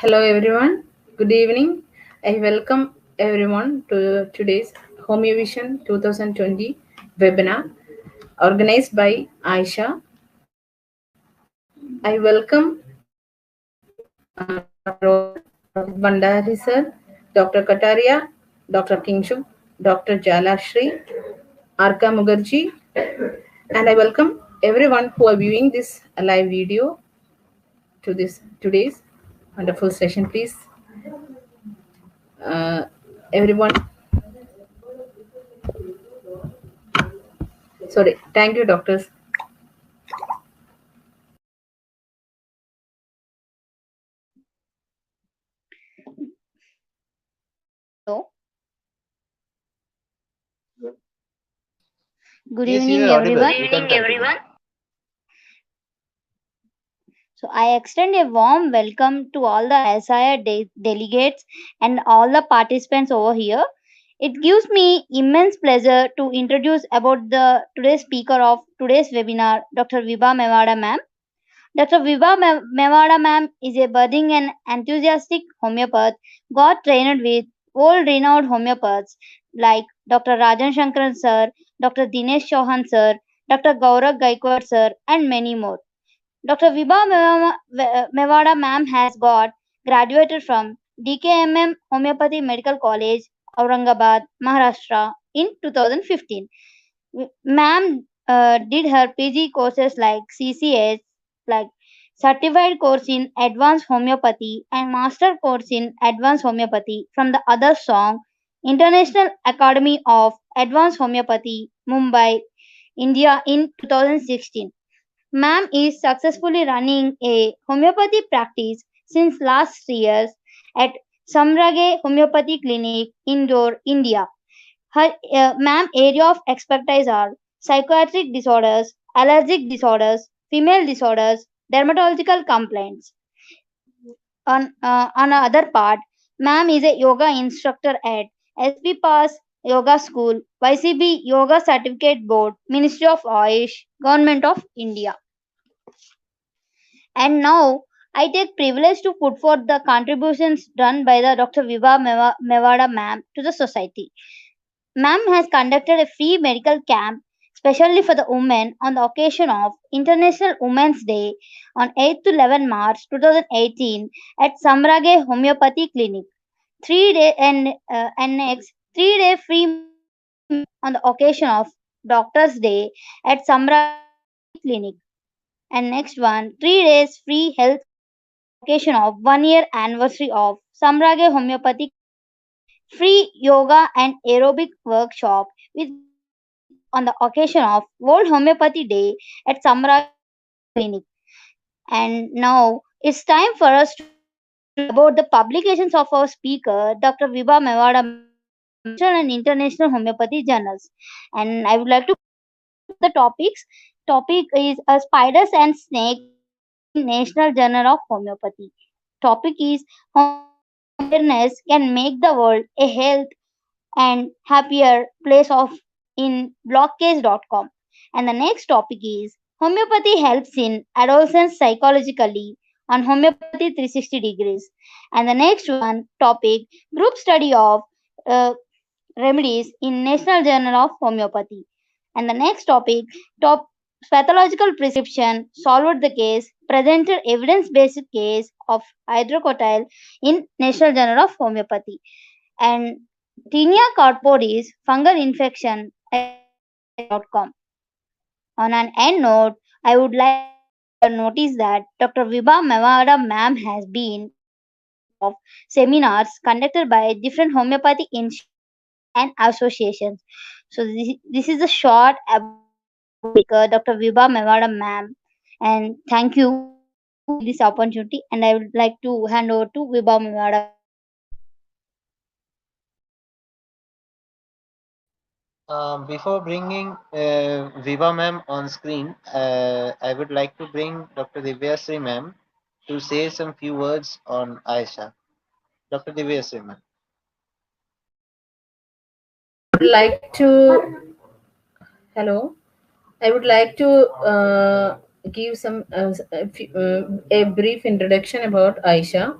Hello everyone, good evening. I welcome everyone to today's HomeoVision 2020 webinar organized by Aisha. I welcome Dr. Bandari sir, Dr. Kataria, Dr. Kingshuk, Dr. Jalashri, Arka Mukherjee, and I welcome everyone who are viewing this live video to this today's wonderful session. Please, everyone. Sorry, thank you, doctors. Hello. Good Yes, evening, you are audible. everyone. You can continue. So, I extend a warm welcome to all the SIR delegates and all the participants over here. It gives me immense pleasure to introduce about the today's speaker of today's webinar, Dr. Vibha Mewada ma'am. Dr. Vibha Mewada ma'am is a budding and enthusiastic homeopath, got trained with world-renowned homeopaths like Dr. Rajan Shankaran sir, Dr. Dinesh Chauhan sir, Dr. Gaurav Gaikwad sir, and many more. Dr. Vibha Mewada ma'am has got graduated from DKMM Homeopathy Medical College, Aurangabad, Maharashtra in 2015. Ma'am did her PG courses like CCS, like certified course in advanced homeopathy and master course in advanced homeopathy from the other song International Academy of Advanced Homeopathy, Mumbai, India in 2016. Ma'am is successfully running a homeopathy practice since last 3 years at Samrage Homeopathy Clinic, Indore, India. Her ma'am area of expertise are psychiatric disorders, allergic disorders, female disorders, dermatological complaints. On other part, ma'am is a yoga instructor at SP Pass Yoga School, YCB Yoga Certificate Board, Ministry of Ayush, Government of India. And now I take privilege to put forth the contributions done by the Dr. Vibha Mewada ma'am to the society. Ma'am has conducted a free medical camp specially for the women on the occasion of International Women's Day on 8 to 11 March 2018 at Samrage Homeopathy Clinic. 3 day and next 3 day free on the occasion of Doctor's Day at Samrage Clinic. And next one, 3 days free health occasion of 1 year anniversary of Samrage Homeopathy free yoga and aerobic workshop with on the occasion of World Homeopathy Day at Samraj Clinic. And now it's time for us to about the publications of our speaker, Dr. Vibha Mewada, national and international homeopathy journals. And I would like to the topics. Topic is spiders and snakes in National Journal of Homeopathy. Topic is awareness can make the world a health and happier place of in blockcase.com. And the next topic is homeopathy helps in adolescents psychologically on homeopathy 360 degrees. And the next one topic group study of uh, remedies in National Journal of Homeopathy. And the next topic top pathological prescription solved the case presented evidence based case of hydrocotyle in National Journal of Homeopathy. And Tinea corporis fungal infection .com. On an end note, I would like to notice that Dr. Vibha Mewada ma'am has been of seminars conducted by different homeopathy institutes and associations. So this is a short about Dr. Vibha Mewada ma'am, and thank you for this opportunity. And I would like to hand over to Vibha Mewada. Before bringing Viva ma'am on screen, I would like to bring Dr. Divyasri ma'am to say some few words on Aisha. Dr. Divyasri ma'am. Would like to hello. I would like to give a brief introduction about Aisha.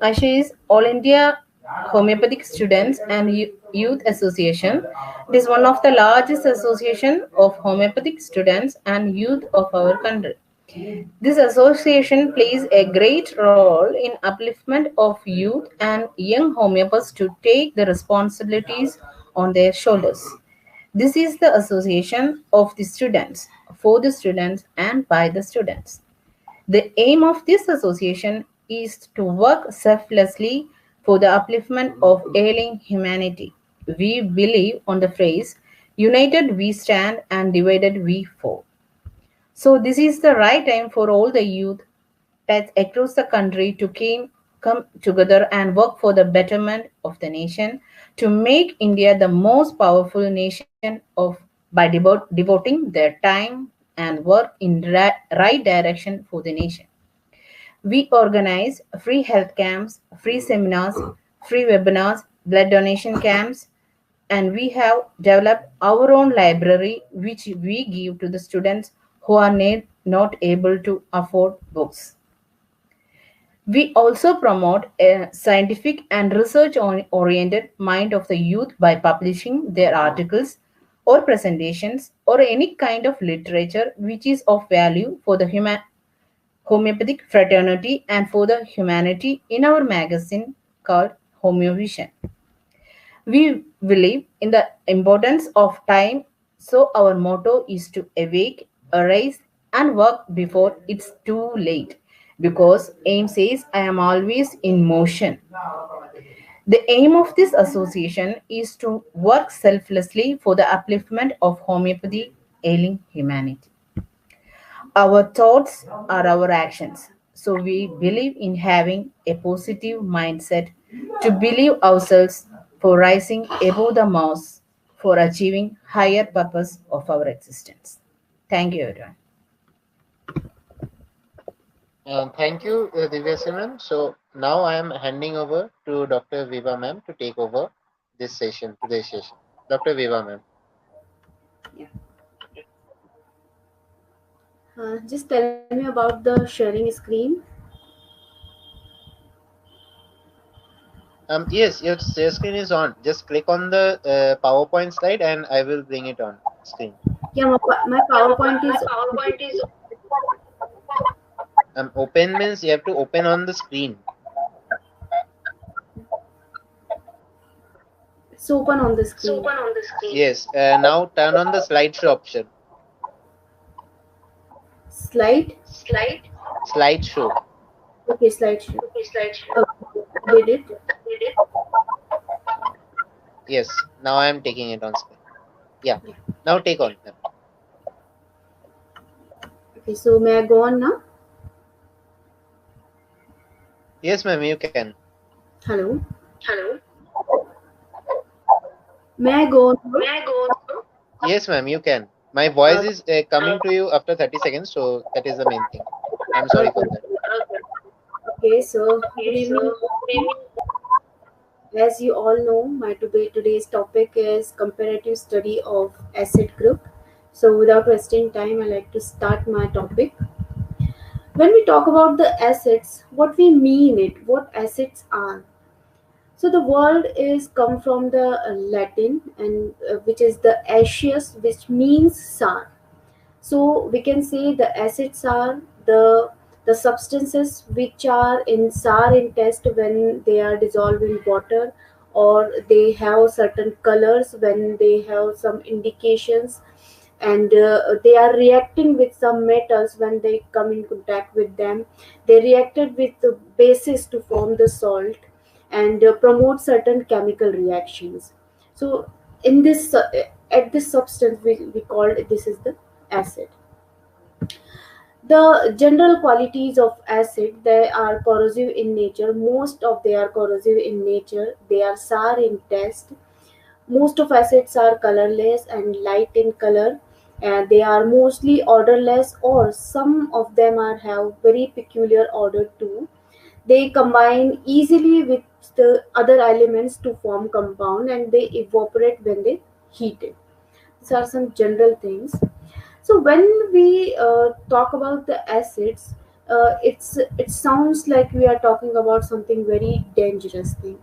Aisha is All India Homeopathic Students and Youth Association. It is one of the largest association of homeopathic students and youth of our country. This association plays a great role in upliftment of youth and young homeopaths to take the responsibilities on their shoulders. This is the association of the students, for the students, and by the students. The aim of this association is to work selflessly for the upliftment of ailing humanity. We believe on the phrase, united we stand and divided we fall. So this is the right time for all the youth that across the country to come together and work for the betterment of the nation to make India the most powerful nation of by devoting their time and work in right direction for the nation. We organize free health camps, free seminars, free webinars, blood donation camps, and we have developed our own library which we give to the students who are not able to afford books. We also promote a scientific and research oriented mind of the youth by publishing their articles or presentations or any kind of literature which is of value for the homeopathic fraternity and for the humanity in our magazine called Homeovision. We believe in the importance of time, so our motto is to awake, arise, and work before it's too late. Because AIM says, I am always in motion. The aim of this association is to work selflessly for the upliftment of homeopathy ailing humanity. Our thoughts are our actions. So we believe in having a positive mindset to believe ourselves for rising above the mass for achieving higher purpose of our existence. Thank you, everyone. Thank you, Divyasri ma'am. So now I am handing over to Dr. Viva ma'am to take over today's session. Dr. Viva ma'am. Yeah. Just tell me about the sharing screen. Yes, your share screen is on. Just click on the PowerPoint slide and I will bring it on screen. Yeah, my PowerPoint is Open means you have to open on the screen. it's open on the screen. Yes. Now turn on the slideshow option. Slideshow. Okay, slideshow. Okay, did it? Yes. Now I am taking it on screen. Yeah. Now take on. Okay, so may I go on now? Yes, ma'am, you can. Hello. May I go on? Yes, ma'am, you can. My voice is coming to you after 30 seconds, so that is the main thing. I'm sorry for that. Okay, so good evening. As you all know, my today's topic is comparative study of acid group. So without wasting time, I like to start my topic. When we talk about the acids, what we mean it, what acids are. So the word is come from the Latin and which is the acetous, which means sour. So we can say the acids are the substances which are in sour in taste when they are dissolved in water, or they have certain colors when they have some indications, and they are reacting with some metals when they come in contact with them. They reacted with the bases to form the salt and promote certain chemical reactions. So in this at this substance we call this is the acid. The general qualities of acid, they are corrosive in nature. Most of they are corrosive in nature. They are sour in taste. Most of acids are colorless and light in color, and they are mostly odorless, or some of them are have very peculiar odor too. They combine easily with the other elements to form compound, and they evaporate when they heated. These are some general things. So when we talk about the acids, it sounds like we are talking about something very dangerous thing.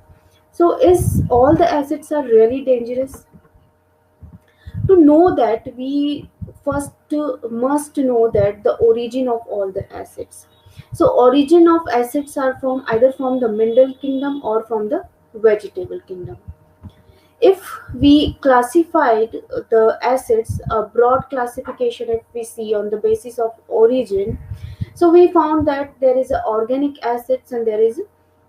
So is all the acids are really dangerous? To know that, we first must know that the origin of all the acids. So origin of acids are from either from the mineral kingdom or from the vegetable kingdom. If we classified the acids, a broad classification if we see on the basis of origin, so we found that there is a organic acids and there is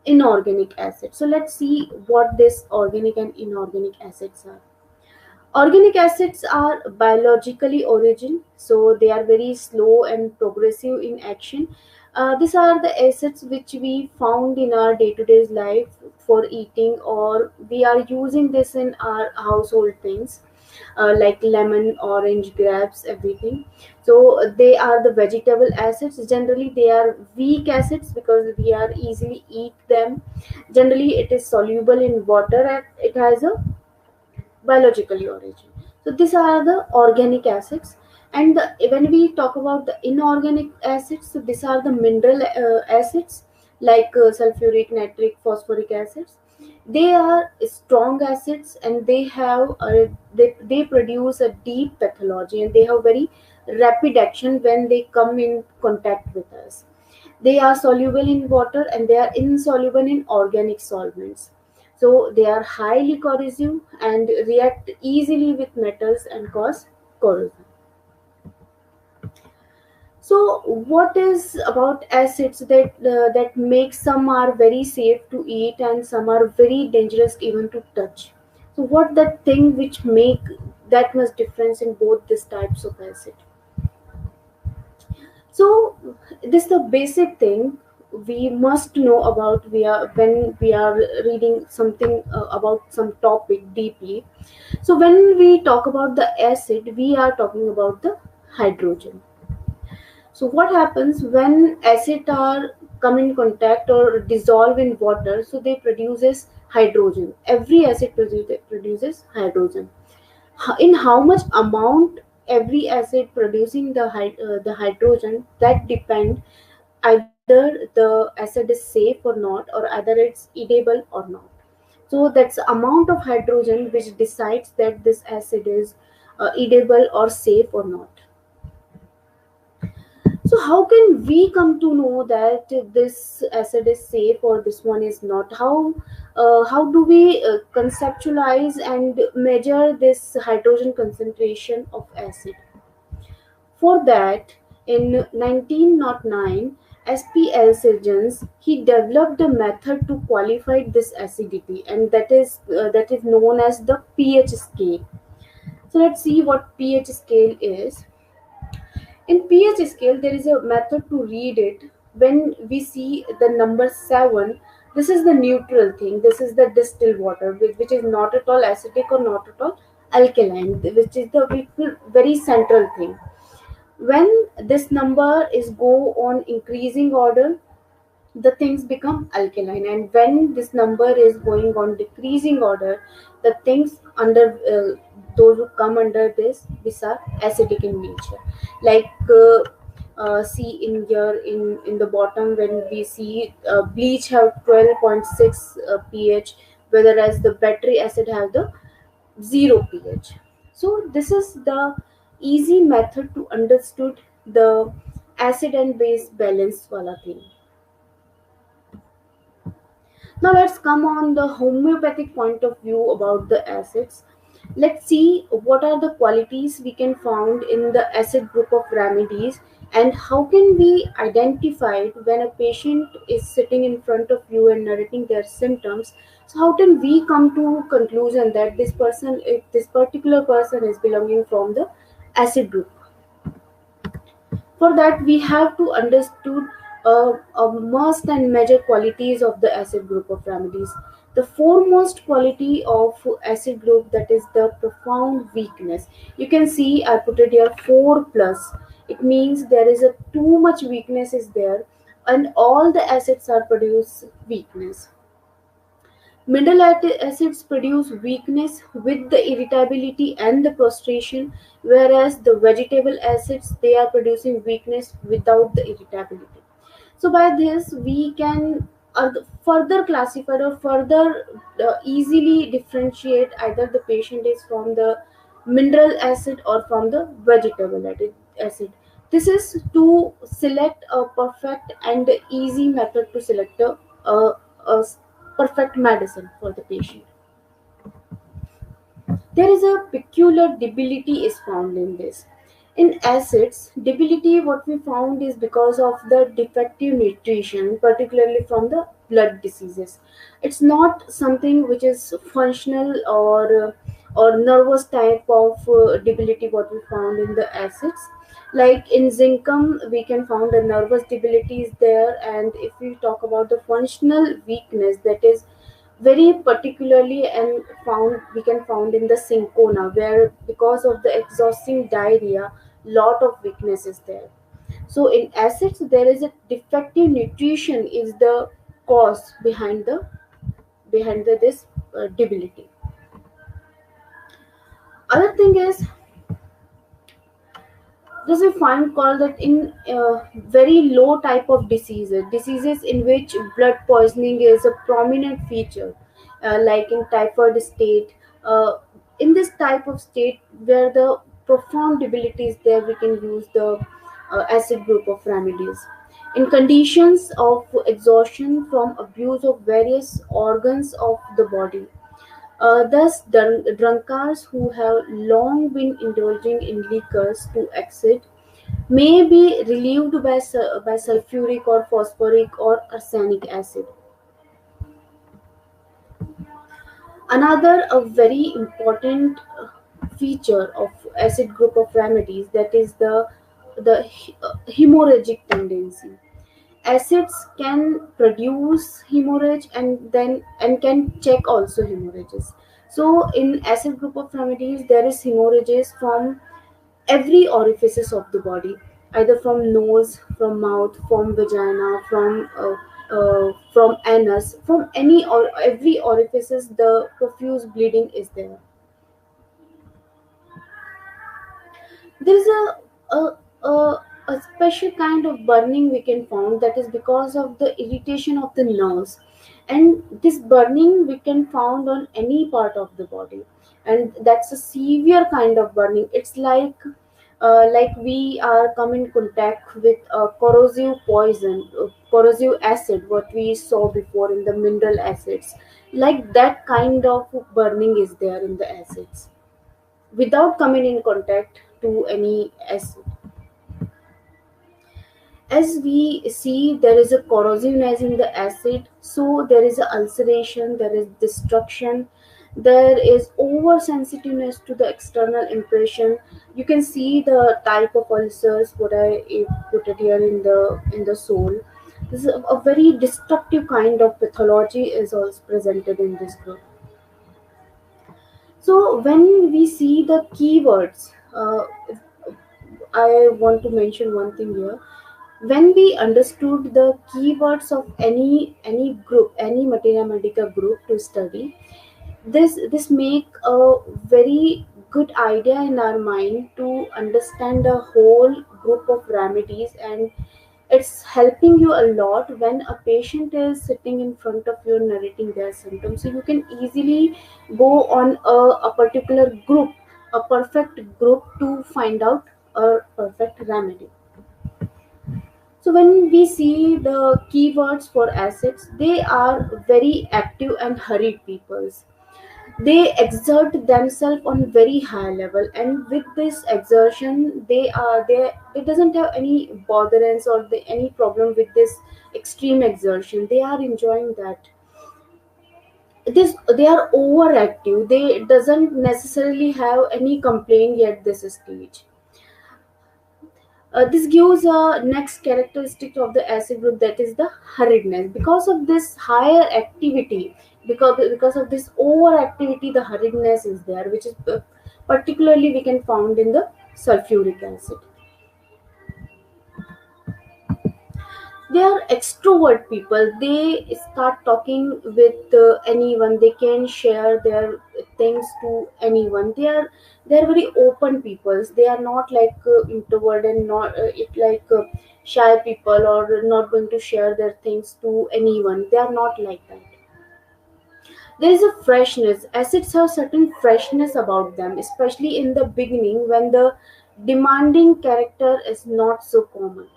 inorganic acids. So let's see what this organic and inorganic acids are. Organic acids are biologically origin, so they are very slow and progressive in action. These are the acids which we found in our day-to-day life for eating, or we are using this in our household things, like lemon, orange, grapes, everything. So they are the vegetable acids. Generally, they are weak acids because we are easily eat them. Generally, it is soluble in water and it has a biologically origin. So these are the organic acids. And when we talk about the inorganic acids, so these are the mineral acids like sulfuric, nitric, phosphoric acids. They are strong acids and they produce a deep pathology, and they have very rapid action when they come in contact with us. They are soluble in water and they are insoluble in organic solvents. So they are highly corrosive and react easily with metals and cause corrosion. So what is about acids that makes some are very safe to eat and some are very dangerous even to touch? So what that thing which make that much difference in both these types of acid? So this is the basic thing we must know about when we are reading something about some topic deeply. So when we talk about the acid, we are talking about the hydrogen. So what happens when acid are come in contact or dissolve in water? So they produces hydrogen. Every acid produces hydrogen. In how much amount every acid producing the hydrogen, that depend either the acid is safe or not, or either it's edible or not. So that's the amount of hydrogen which decides that this acid is edible or safe or not. So how can we come to know that this acid is safe or this one is not? How do we conceptualize and measure this hydrogen concentration of acid? For that, in 1909, SPL surgeons he developed a method to qualify this acidity, and that is known as the pH scale. So let's see what pH scale is. In pH scale, there is a method to read it. When we see the number 7, this is the neutral thing. This is the distilled water, which is not at all acidic or not at all alkaline, which is the very central thing. When this number is go on increasing order, the things become alkaline, and when this number is going on decreasing order, the things under those who come under this are acidic in nature. Like see in here in the bottom, when we see bleach have 12.6 pH, whereas the battery acid have the 0 pH. So this is the easy method to understood the acid and base balance wala thing. Now let's come on the homeopathic point of view about the acids. Let's see what are the qualities we can found in the acid group of remedies, and how can we identify it when a patient is sitting in front of you and narrating their symptoms. So how can we come to conclusion that this particular person is belonging from the acid group? For that, we have to understood must and major qualities of the acid group of remedies. The foremost quality of acid group, that is the profound weakness. You can see I put it here 4 plus. It means there is a too much weakness is there, and all the acids are produce weakness. Acids produce weakness with the irritability and the prostration, whereas the vegetable acids they are producing weakness without the irritability. So by this we can further classify or further easily differentiate either the patient is from the mineral acid or from the acid. This is to select a perfect and easy method to select a perfect medicine for the patient. There is a peculiar debility is found in this. In acids debility what we found is because of the defective nutrition, particularly from the blood diseases. It's not something which is functional or nervous type of debility what we found in the acids. Like in zincum we can found a nervous debility is there, and if we talk about the functional weakness, that is very particularly and found we can found in the cinchona, where because of the exhausting diarrhea lot of weakness is there. So in acids there is a defective nutrition is the cause behind this debility. Other thing is this we find called that in very low type of diseases in which blood poisoning is a prominent feature, like in typhoid state. In this type of state where the profound debility is there, we can use the acid group of remedies. In conditions of exhaustion from abuse of various organs of the body, thus, drunkards who have long been indulging in liquors to exit may be relieved by sulfuric or phosphoric or arsenic acid. Another a very important feature of acid group of remedies, that is the hemorrhagic tendency. Acids can produce hemorrhage and can check also hemorrhages. So in acid group of remedies there is hemorrhages from every orifices of the body, either from nose, from mouth, from vagina, from anus, from any or every orifices the profuse bleeding is there. There is a special kind of burning we can found, that is because of the irritation of the nerves, and this burning we can found on any part of the body, and that's a severe kind of burning. It's like we are come in contact with a corrosive poison, corrosive acid what we saw before in the mineral acids. Like that kind of burning is there in the acids without coming in contact to any acid. As we see there is a corrosiveness in the acid, so there is a ulceration, there is destruction, there is oversensitiveness to the external impression. You can see the type of ulcers what I put it here in the soul. This is a very destructive kind of pathology is also presented in this group. So when we see the keywords, I want to mention one thing here. When we understood the keywords of any group, any materia medica group to study, this make a very good idea in our mind to understand the whole group of remedies, and it's helping you a lot when a patient is sitting in front of you narrating their symptoms, so you can easily go on a particular group, a perfect group to find out a perfect remedy. So when we see the keywords for acids, they are very active and hurried peoples. They exert themselves on very high level, and with this exertion, they doesn't have any botherance or any problem with this extreme exertion. They are enjoying that. This they are overactive. They doesn't necessarily have any complaint yet this stage. This gives a next characteristic of the acid group, that is the hurriedness. Because of this higher activity, because of this overactivity, the hurriedness is there, which is particularly we can found in the sulfuric acid. They are extrovert people. They start talking with anyone. They can share their things to anyone. They are very open people. They are not like introvert and not it like shy people, or not going to share their things to anyone. They are not like that. There is a freshness. Acids have certain freshness about them, especially in the beginning when the demanding character is not so common.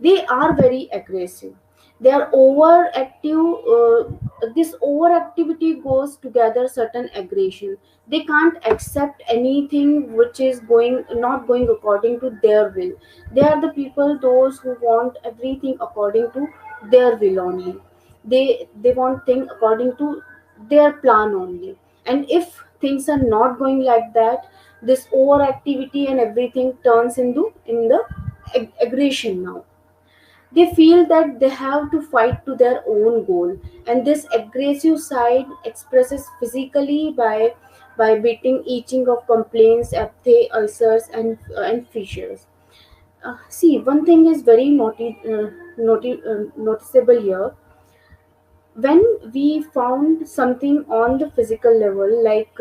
They are very aggressive. They are overactive. This overactivity goes together certain aggression. They can't accept anything which is going not going according to their will. They are the people those who want everything according to their will only. They want things according to their plan only. And if things are not going like that, this overactivity and everything turns into in the aggression now. They feel that they have to fight to their own goal, and this aggressive side expresses physically by beating, itching of complaints, apathy, ulcers, and fissures. See, one thing is very noticeable here. When we found something on the physical level, like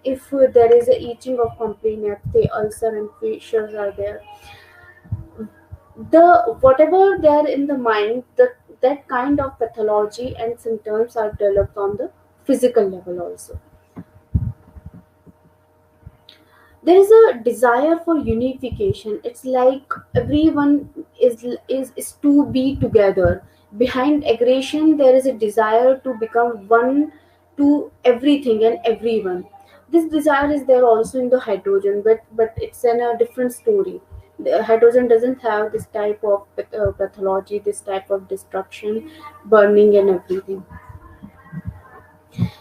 if there is a itching of complaint, apathy, ulcer, and fissures are there, the whatever there in the mind, that kind of pathology and symptoms are developed on the physical level also. There is a desire for unification. It's like everyone is to be together. Behind aggression there is a desire to become one to everything and everyone. This desire is there also in the hydrogen, but it's in a different story. The hydrogen doesn't have this type of pathology, this type of destruction, burning and everything.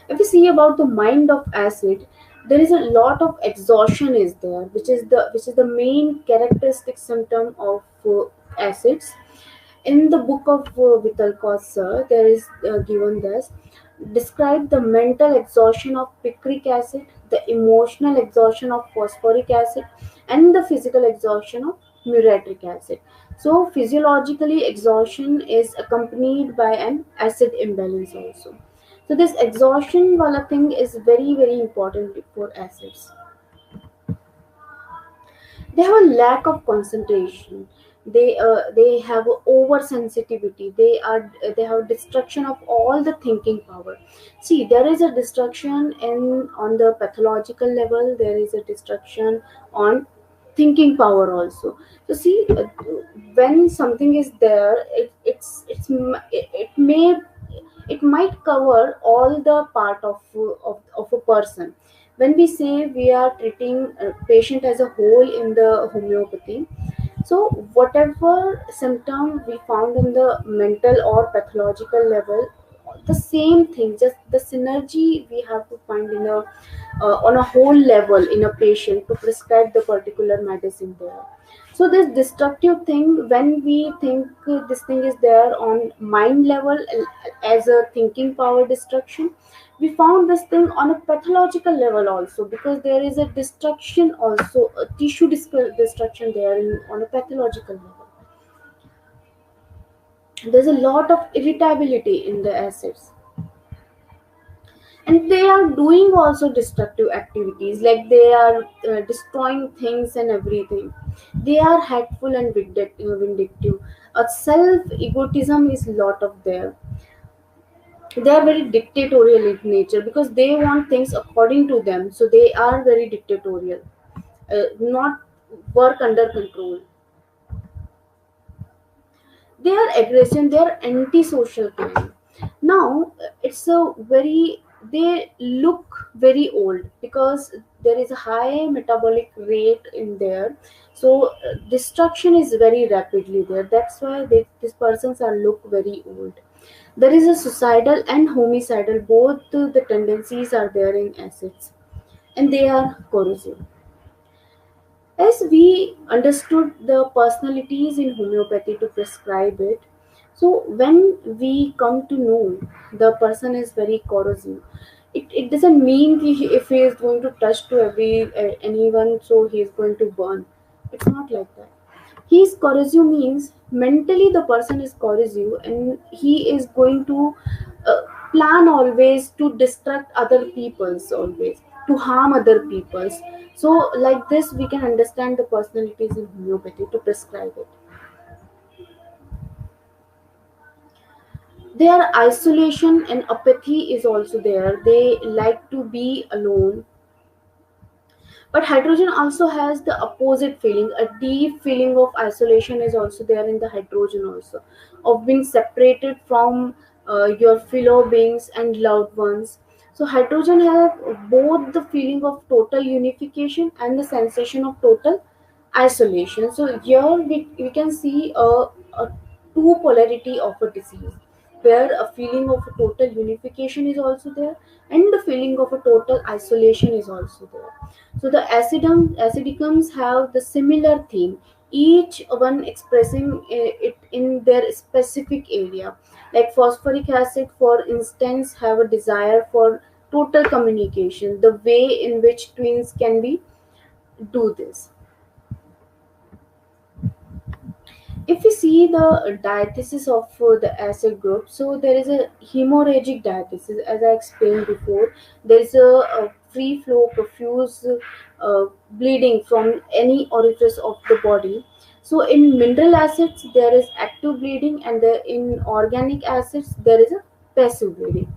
If we see about the mind of acid, there is a lot of exhaustion is there, which is the main characteristic symptom of acids. In the book of Vittal sir, there is given this: describe the mental exhaustion of picric acid, the emotional exhaustion of phosphoric acid, and the physical exhaustion of muriatic acid. So, physiologically, exhaustion is accompanied by an acid imbalance also. So, this exhaustion wala thing is very very important for acids. They have a lack of concentration. They have oversensitivity. They have destruction of all the thinking power. See, there is a destruction in on the pathological level. There is a destruction on thinking power also. So see, when something is there, it might cover all the part of a person. When we say we are treating a patient as a whole in the homeopathy, so whatever symptom we found in the mental or pathological level, the same thing, just the synergy we have to find in a on a whole level in a patient to prescribe the particular medicine there. So this destructive thing, when we think this thing is there on mind level as a thinking power destruction, we found this thing on a pathological level also, because there is a destruction also, a tissue destruction there on a pathological level. There's a lot of irritability in the acids, and they are doing also destructive activities, like they are destroying things and everything. They are hateful and vindictive. A self egotism is lot of there. They are very dictatorial in nature because they want things according to them, so they are very dictatorial, not work under control. They are aggression. They are antisocial kind. Now it's a very, they look very old because there is a high metabolic rate in there. So destruction is very rapidly there. That's why these persons are look very old. There is a suicidal and homicidal, both the tendencies are there in acids, and they are corrosive. As we understood the personalities in homeopathy to prescribe it, so when we come to know the person is very corrosive, it doesn't mean if he is going to touch to anyone, so he is going to burn. It's not like that. He is corrosive means mentally the person is corrosive, and he is going to uh, plan always to distract other peoples, always to harm other peoples. So like this we can understand the personalities in homeopathy to prescribe it. Their isolation and apathy is also there. They like to be alone. But hydrogen also has the opposite feeling. A deep feeling of isolation is also there in the hydrogen also, of being separated from your fellow beings and loved ones. So hydrogen have both the feeling of total unification and the sensation of total isolation. So here we can see a two polarity of a disease, where a feeling of a total unification is also there, and the feeling of a total isolation is also there. So the acidicums have the similar theme, each one expressing it in their specific area. Like phosphoric acid, for instance, have a desire for total communication, the way in which twins can be do this. If we see the diathesis of the acid group, so there is a hemorrhagic diathesis, as I explained before. There is a free flow, profuse bleeding from any orifice of the body. So in mineral acids there is active bleeding, and in organic acids there is a passive bleeding.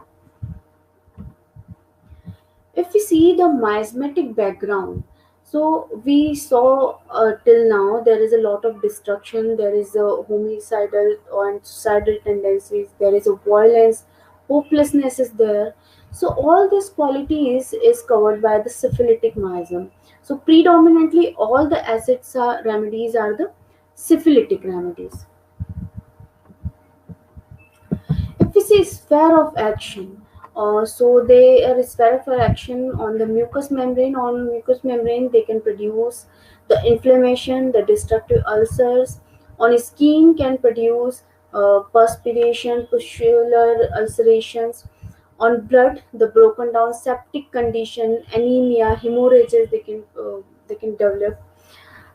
If we see the miasmatic background, so we saw till now there is a lot of destruction, there is a homicidal and suicidal tendencies, there is a violence, hopelessness is there. So all these qualities is covered by the syphilitic miasm. So predominantly all the acids are remedies are the syphilitic remedies. If we see sphere of action, so there is sphere of action on the mucous membrane. On mucous membrane, they can produce the inflammation, the destructive ulcers. On skin, can produce perspiration, pustular ulcerations. On blood, the broken down septic condition, anemia, hemorrhages they can develop.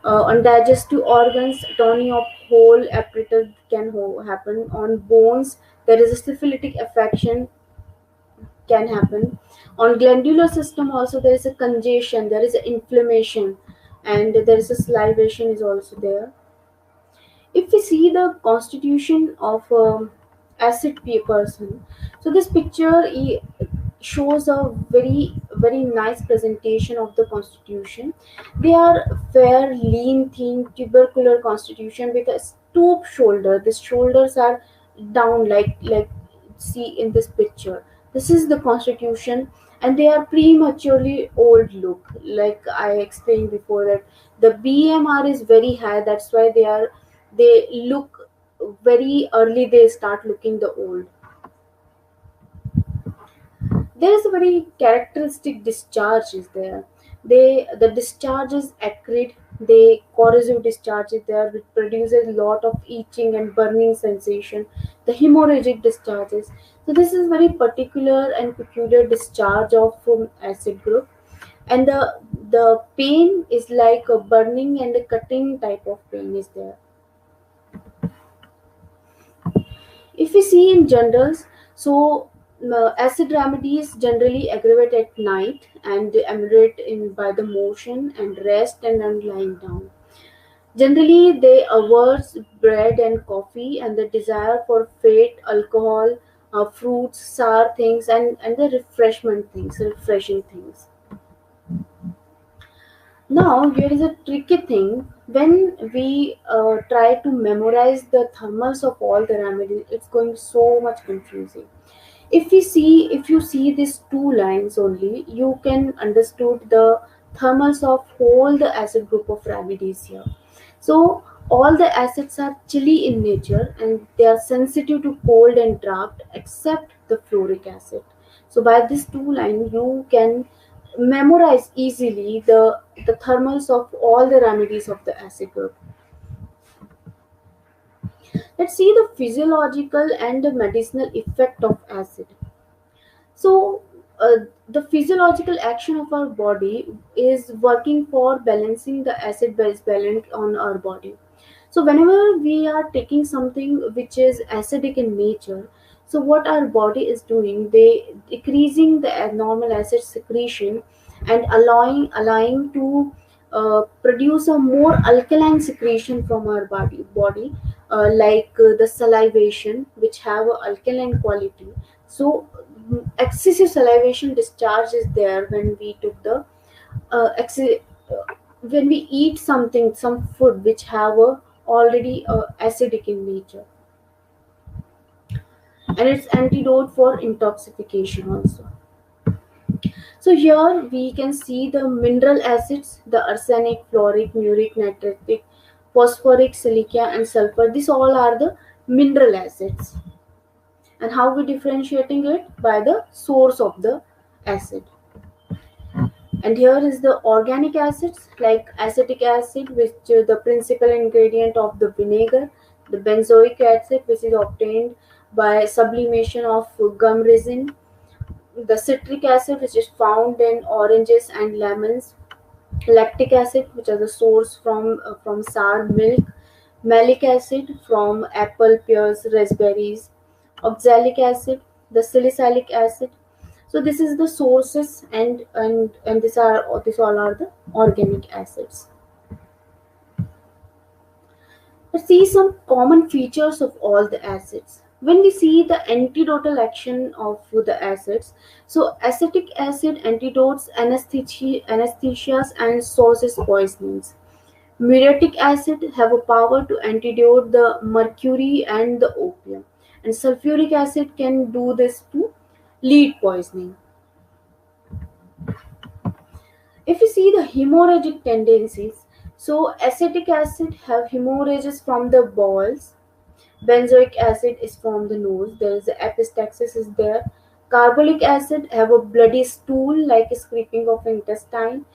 On digestive organs, atony of whole appetite can happen. On bones, there is a syphilitic affection can happen. On glandular system also there is a congestion, there is a inflammation, and there is a salivation is also there. If we see the constitution of acid person, so this picture shows a very nice presentation of the constitution. They are fair, lean, thin, tubercular constitution with a stoop shoulder. The shoulders are down, like see in this picture. This is the constitution, and they are prematurely old look. Like I explained before that the BMR is very high. That's why they look very early. They start looking the old. There is a very characteristic discharge is there. The discharge is acrid. The corrosive discharge is there, which produces a lot of itching and burning sensation. The hemorrhagic discharges. So this is very particular and peculiar discharge of acid group, and the pain is like a burning and a cutting type of pain is there. If we see in generals, so acid remedies generally aggravate at night and ameliorate in by the motion and rest and then lying down. Generally, they averse bread and coffee and the desire for fat, alcohol, fruits, sour things, and the refreshment things, refreshing things. Now, here is a tricky thing. When we try to memorize the thermals of all the remedies, it's going so much confusing. If you see these two lines only, you can understood the thermals of whole the acid group of remedies here. So all the acids are chilly in nature, and they are sensitive to cold and draft except the fluoric acid. So by this two line you can memorize easily the thermals of all the remedies of the acid group. Let's see the physiological and the medicinal effect of acid. So, the physiological action of our body is working for balancing the acid base balance on our body. So whenever we are taking something which is acidic in nature, so what our body is doing, they decreasing the normal acid secretion and allowing to produce a more alkaline secretion from our body, like the salivation, which have a alkaline quality. So excessive salivation discharge is there when we took the when we eat something, some food which have a already acidic in nature, and it's antidote for intoxication also. So here we can see the mineral acids, the arsenic, fluoric, muric, nitric, phosphoric, silica, and sulfur. These all are the mineral acids. And how we differentiating it? By the source of the acid. And here is the organic acids like acetic acid, which is the principal ingredient of the vinegar, the benzoic acid, which is obtained by sublimation of gum resin, the citric acid, which is found in oranges and lemons, lactic acid, which is the source from sour milk, malic acid from apple, pears, raspberries, oxalic acid, the salicylic acid. So this is the sources, and these all are the organic acids. Let's see some common features of all the acids. When we see the antidotal action of the acids, so acetic acid antidotes anesthesias and causes poisonings. Muriatic acid have a power to antidote the mercury and the opium, and sulfuric acid can do this to lead poisoning. If you see the hemorrhagic tendencies, so acetic acid have hemorrhages from the bowels, benzoic acid is from the nose, there is epistaxis is there, carbolic acid have a bloody stool like a scraping of intestine,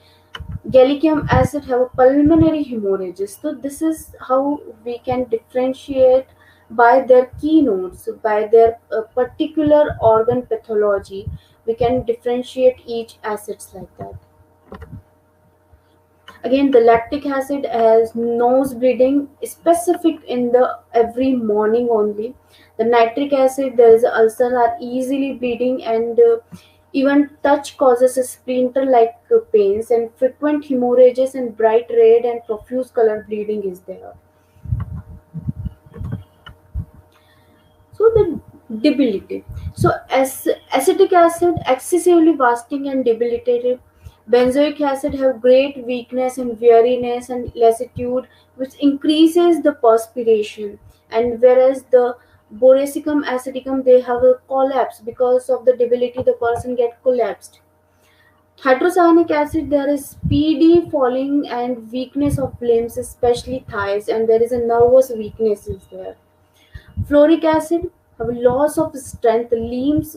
gallium acid have a pulmonary hemorrhages. So this is how we can differentiate by their keynotes, by their particular organ pathology. We can differentiate each acids like that. Again, the lactic acid has nose bleeding specific in the every morning only. The nitric acid, there is ulcer are easily bleeding, and even touch causes a splinter like pains, and frequent hemorrhages and bright red and profuse color bleeding is there. So the debility. So as acetic acid excessively wasting and debilitated. Benzoic acid have great weakness and weariness and lassitude, which increases the perspiration. And whereas the boracicum acidicum, they have a collapse because of the debility. The person get collapsed. Hydrocyanic acid, there is speedy falling and weakness of limbs, especially thighs, and there is a nervous weakness is there. Fluoric acid have a loss of strength, limbs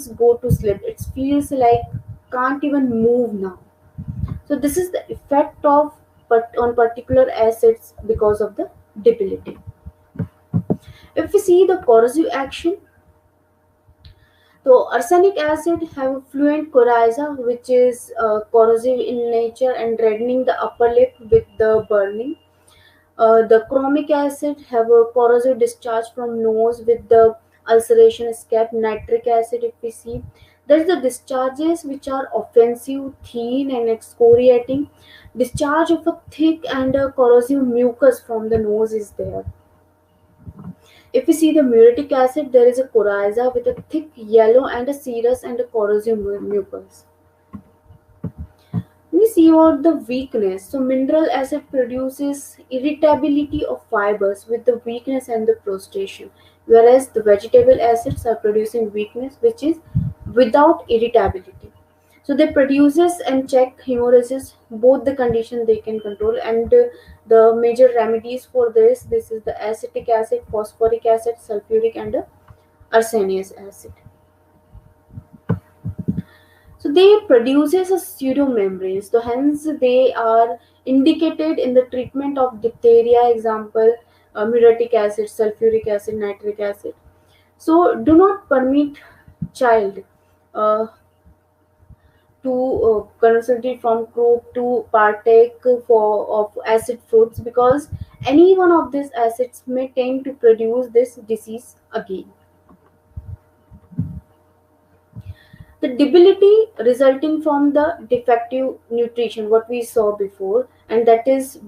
go to sleep. It feels like can't even move now. So this is the effect of but on particular acids because of the debility. If we see the corrosive action, so arsenic acid have fluent coryza, which is corrosive in nature and reddening the upper lip with the burning. The chromic acid have a corrosive discharge from nose with the ulceration escape. Nitric acid, if we see, there's the discharges which are offensive, thin, and excoriating. Discharge of a thick and a corrosive mucus from the nose is there. If we see the muriatic acid, there is a coryza with a thick yellow and a serous and a corrosive mucus. We see about the weakness. So mineral acid produces irritability of fibers with the weakness and the prostration, whereas the vegetable acids are producing weakness which is without irritability. So they produces and check hemorrhages, both the condition they can control, and the major remedies for this is the acetic acid, phosphoric acid, sulfuric, and arsenious acid. So they produces a pseudomembrane. So hence they are indicated in the treatment of diphtheria. Example: muriatic acid, sulfuric acid, nitric acid. So do not permit child uh, to concentrate from group to partake of acid foods, because any one of these acids may tend to produce this disease again. The debility resulting from the defective nutrition, what we saw before, and that is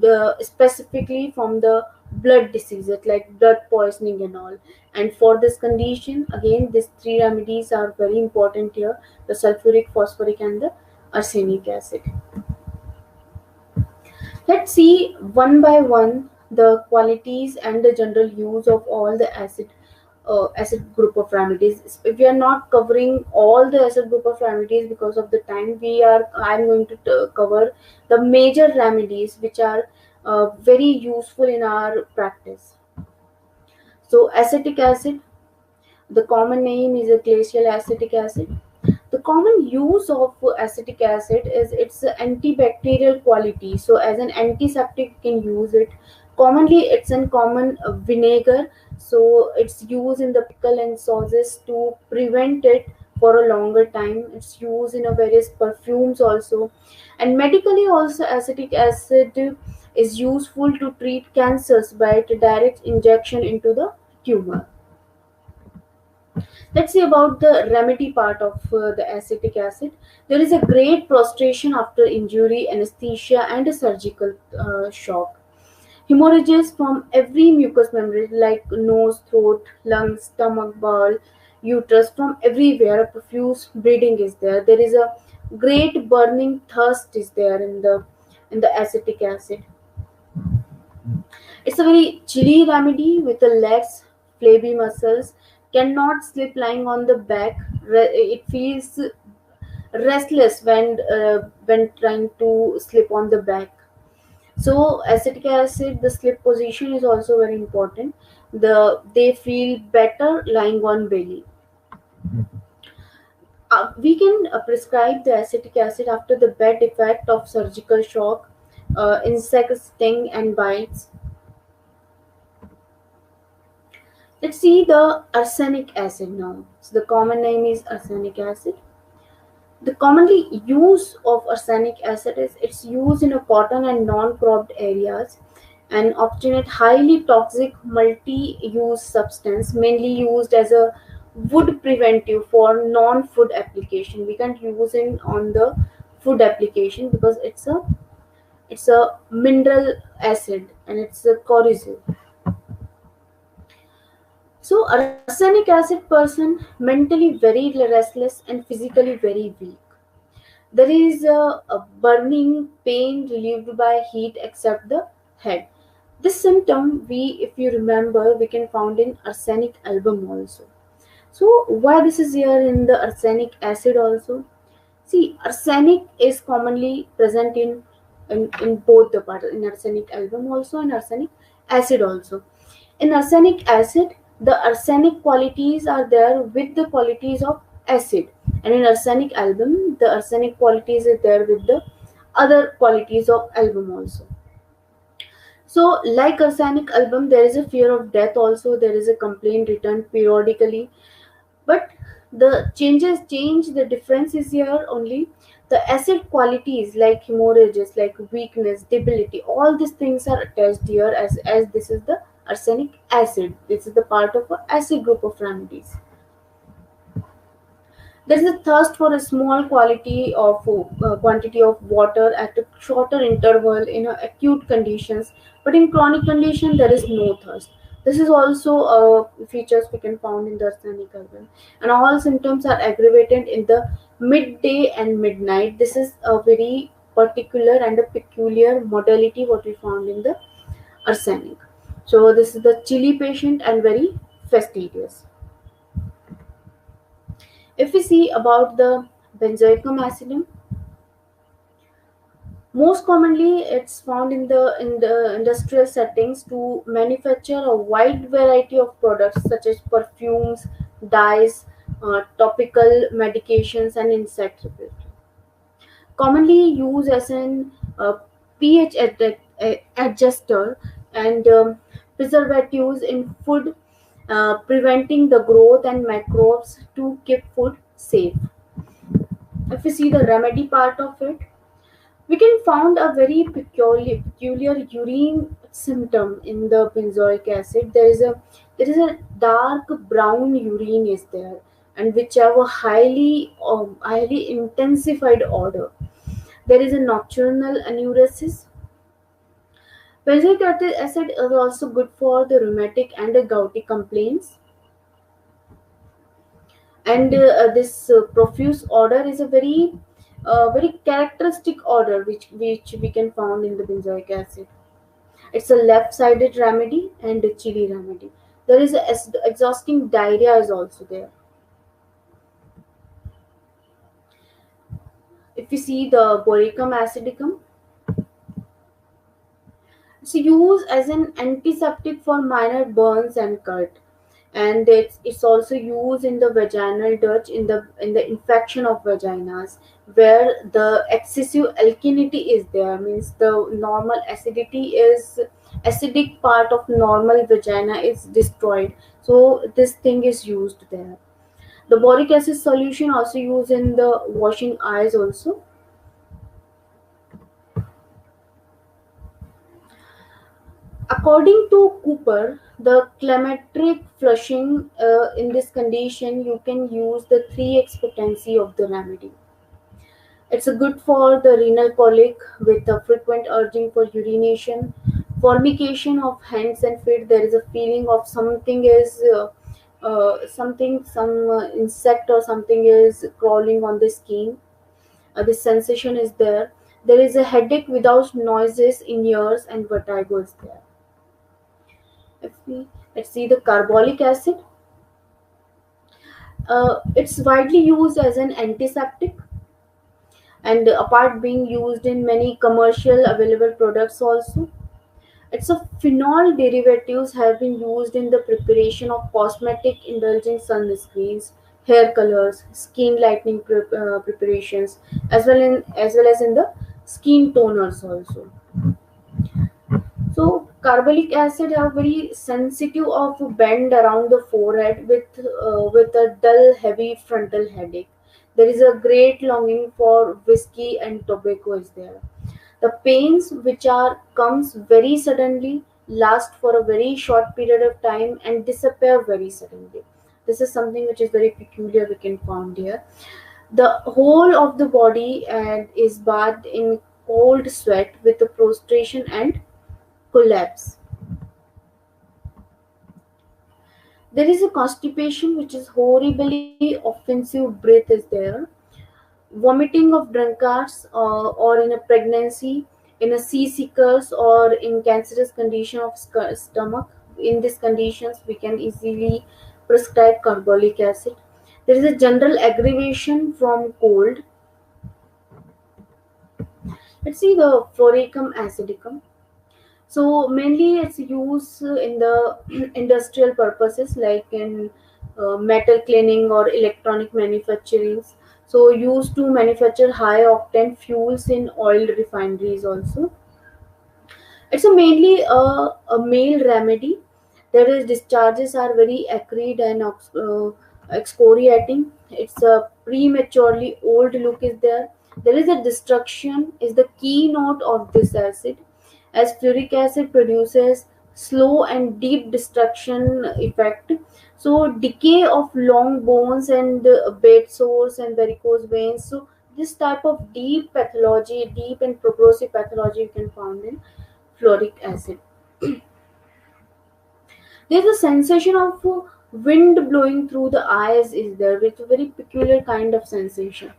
specifically from the blood diseases like blood poisoning and all. And for this condition, again, these three remedies are very important here: the sulfuric, phosphoric, and the arsenic acid. Let's see one by one the qualities and the general use of all the acid group of remedies. If we are not covering all the acid group of remedies because of the time, I'm going to cover the major remedies which are very useful in our practice. So acetic acid, the common name is a glacial acetic acid. The common use of acetic acid is its antibacterial quality. So as an antiseptic, you can use it. Commonly, it's in common vinegar. So it's used in the pickle and sauces to prevent it for a longer time. It's used in a various perfumes also. And medically also, acetic acid is useful to treat cancers by a direct injection into the tumor. Let's see about the remedy part of the acetic acid. There is a great prostration after injury, anesthesia, and a surgical shock. Hemorrhages from every mucous membrane like nose, throat, lungs, stomach, bowel, uterus, from everywhere. A profuse bleeding is there. There is a great burning thirst is there in the acetic acid. It's a very chilly remedy with the legs, flabby muscles, cannot sleep lying on the back. It feels restless when trying to sleep on the back. So acetic acid, the sleep position is also very important. They feel better lying on belly. We can prescribe the acetic acid after the bad effect of surgical shock, insect sting and bites. Let's see the arsenic acid now. So the common name is arsenic acid. The commonly use of arsenic acid is it's used in a cotton and non-cropped areas, and obstinate highly toxic multi-use substance mainly used as a wood preventive for non-food application. We can't use it on the food application because it's a mineral acid and it's a corrosive. So arsenic acid person mentally very restless and physically very weak. There is a burning pain relieved by heat except the head. This symptom if you remember, we can found in arsenic album also. So why this is here in the arsenic acid also? See, arsenic is commonly present in both the part, in arsenic album also and arsenic acid also. In arsenic acid, the arsenic qualities are there with the qualities of acid, and in arsenic album, the arsenic qualities are there with the other qualities of album also. So, like arsenic album, there is a fear of death also. There is a complaint written periodically, but the change. The difference is here only the acid qualities like hemorrhages, like weakness, debility. All these things are attached here as this is the arsenic acid. This is the part of a acid group of remedies. There is a thirst for a small quantity of water at a shorter interval in acute conditions, but in chronic condition there is no thirst. This is also features we can found in the arsenic album, and all symptoms are aggravated in the midday and midnight. This is a very particular and a peculiar modality what we found in the arsenic. So this is the chilly patient and very fastidious. If we see about the benzoicum acidum, most commonly it's found in the industrial settings to manufacture a wide variety of products such as perfumes, dyes, topical medications, and insect repellent. Commonly used as an pH adjuster and preservatives in food, preventing the growth and microbes to keep food safe. If we see the remedy part of it, we can found a very peculiar urine symptom in the benzoic acid. There is a dark brown urine is there, and which have a highly intensified odor. There is a nocturnal enuresis. Benzoic acid is also good for the rheumatic and the gouty complaints. And this profuse odor is a very characteristic odor which we can found in the benzoic acid. It's a left-sided remedy and a chili remedy. There is a exhausting diarrhea is also there. If you see the Boricum acidicum, it's used as an antiseptic for minor burns and cut, and it's also used in the vaginal dirt, in the infection of vaginas, where the excessive alkalinity is there, means the normal acidity is acidic part of normal vagina is destroyed, so this thing is used there. The boric acid solution also used in the washing eyes also. According to Cooper, the climateric flushing, in this condition, you can use the 3x potency of the remedy. It's a good for the renal colic with a frequent urging for urination, formication of hands and feet. There is a feeling of something is some insect or something is crawling on the skin. The sensation is there. There is a headache without noises in ears and vertigo is there. If we let's see the carbolic acid, it's widely used as an antiseptic, and apart being used in many commercial available products also. It's a phenol derivatives have been used in the preparation of cosmetic indulging sunscreens, hair colors, skin lightening preparations, as well as in the skin toners also. So carbolic acid have very sensitive of bend around the forehead with a dull, heavy frontal headache. There is a great longing for whiskey and tobacco is there. The pains which are comes very suddenly, last for a very short period of time and disappear very suddenly. This is something which is very peculiar we can find here. The whole of the body and is bathed in cold sweat with the prostration and collapse. There is a constipation which is horribly offensive breath is there. Vomiting of drunkards, or in a pregnancy, in a seasickers, or in cancerous condition of stomach. In these conditions, we can easily prescribe carbolic acid. There is a general aggravation from cold. Let's see the floricum acidicum. So mainly it's used in the industrial purposes like in metal cleaning or electronic manufacturing. So used to manufacture high octane fuels in oil refineries also. It's a mainly a male remedy. There is discharges are very acrid and excoriating. It's a prematurely old look is there. There is a destruction is the keynote of this acid, as fluoric acid produces slow and deep destruction effect. So decay of long bones and bed sores and varicose veins. So this type of deep pathology, deep and progressive pathology you can find in fluoric acid. There's a sensation of wind blowing through the eyes is there with a very peculiar kind of sensation.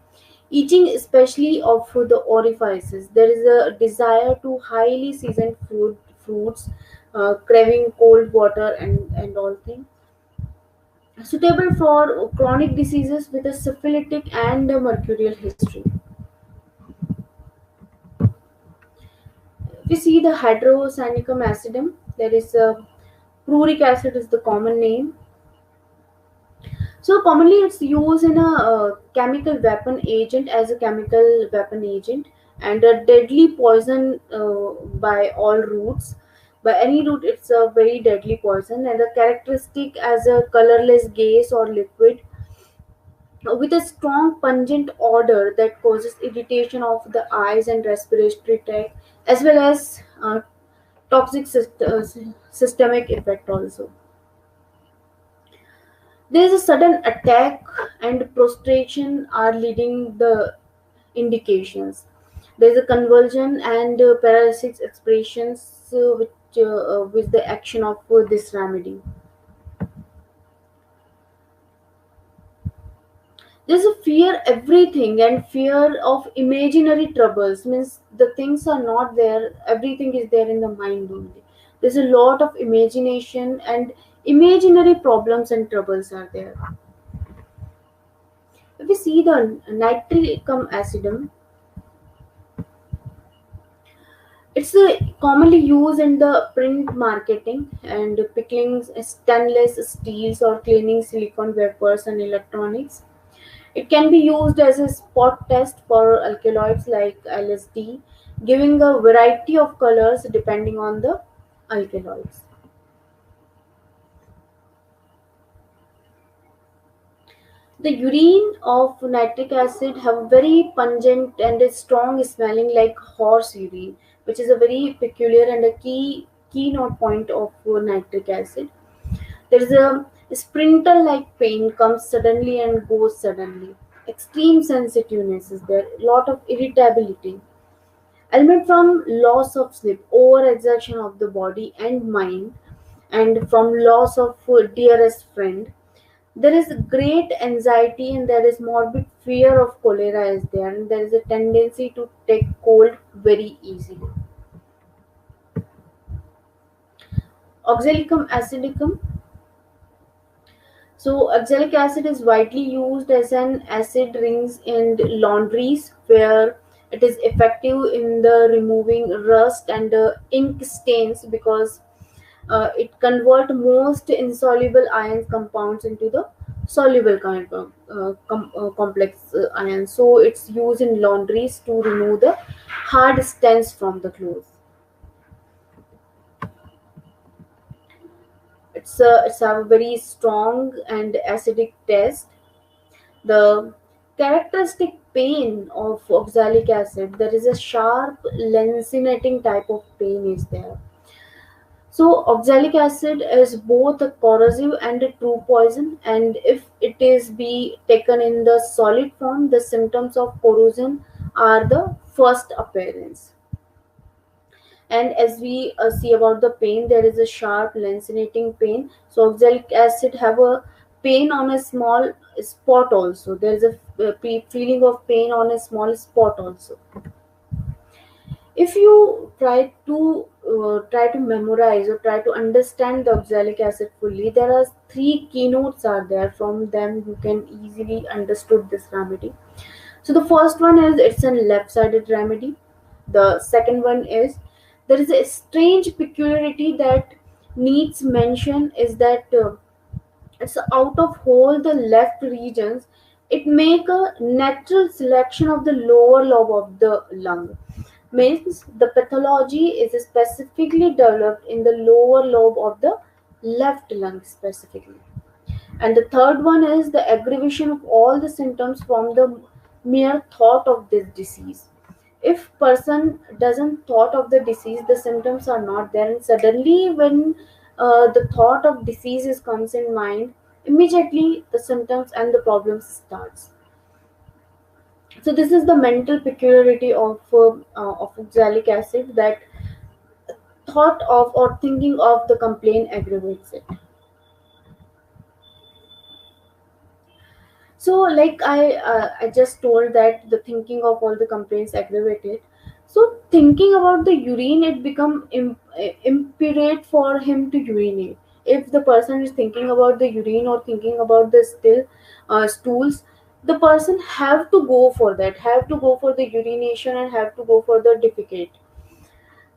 Eating especially of the orifices. There is a desire to highly seasoned fruits, craving cold water and all things. Suitable for chronic diseases with a syphilitic and a mercurial history. If you see the hydrosanicum acidum, there is a pruric acid is the common name. So commonly it's used in a chemical weapon agent as a chemical weapon agent, and a deadly poison by all roots. By any root, it's a very deadly poison, and a characteristic as a colorless gas or liquid with a strong pungent odor that causes irritation of the eyes and respiratory tract, as well as toxic systemic effect also. There is a sudden attack and prostration are leading the indications. There is a convulsion and paralysis expressions with the action of this remedy. There's a fear everything and fear of imaginary troubles, means the things are not there, everything is there in the mind only. There's a lot of imagination and imaginary problems and troubles are there. If we see the nitricum acidum, it's commonly used in the print marketing and pickling stainless steels or cleaning silicon wafers and electronics. It can be used as a spot test for alkaloids like LSD, giving a variety of colors depending on the alkaloids. The urine of nitric acid have very pungent and a strong smelling like horse urine, which is a very peculiar and a keynote point of nitric acid. There is a sprinter like pain comes suddenly and goes suddenly. Extreme sensitiveness is there, lot of irritability. Element from loss of sleep, overexertion of the body and mind, and from loss of dearest friend. There is great anxiety and there is morbid fear of cholera is there, and there is a tendency to take cold very easily. Oxalicum acidicum. So oxalic acid is widely used as an acid rings in laundries where it is effective in the removing rust and ink stains because it convert most insoluble ion compounds into the soluble kind of complex ions. So it's used in laundries to remove the hard stains from the clothes. It's a very strong and acidic taste. The characteristic pain of oxalic acid, there is a sharp lancinating type of pain is there. So oxalic acid is both a corrosive and a true poison, and if it is be taken in the solid form, the symptoms of corrosion are the first appearance. And as we see about the pain, there is a sharp lancinating pain. So oxalic acid have a pain on a small spot also. There is a feeling of pain on a small spot also. If you try to memorize or try to understand the oxalic acid fully, there are three keynotes are there. From them you can easily understood this remedy. So the first one is it's a left-sided remedy. The second one is there is a strange peculiarity that needs mention is that it's out of all the left regions, it make a natural selection of the lower lobe of the lung. Means the pathology is specifically developed in the lower lobe of the left lung specifically. And the third one is the aggravation of all the symptoms from the mere thought of this disease. If person doesn't thought of the disease, the symptoms are not there, and suddenly when the thought of diseases comes in mind, immediately the symptoms and the problems starts. So this is the mental peculiarity of oxalic acid, that thought of or thinking of the complaint aggravates it. So like I just told that the thinking of all the complaints aggravated. So thinking about the urine, it become imperative for him to urinate. If the person is thinking about the urine or thinking about the stools, the person have to go for that, have to go for the urination and have to go for the defecate.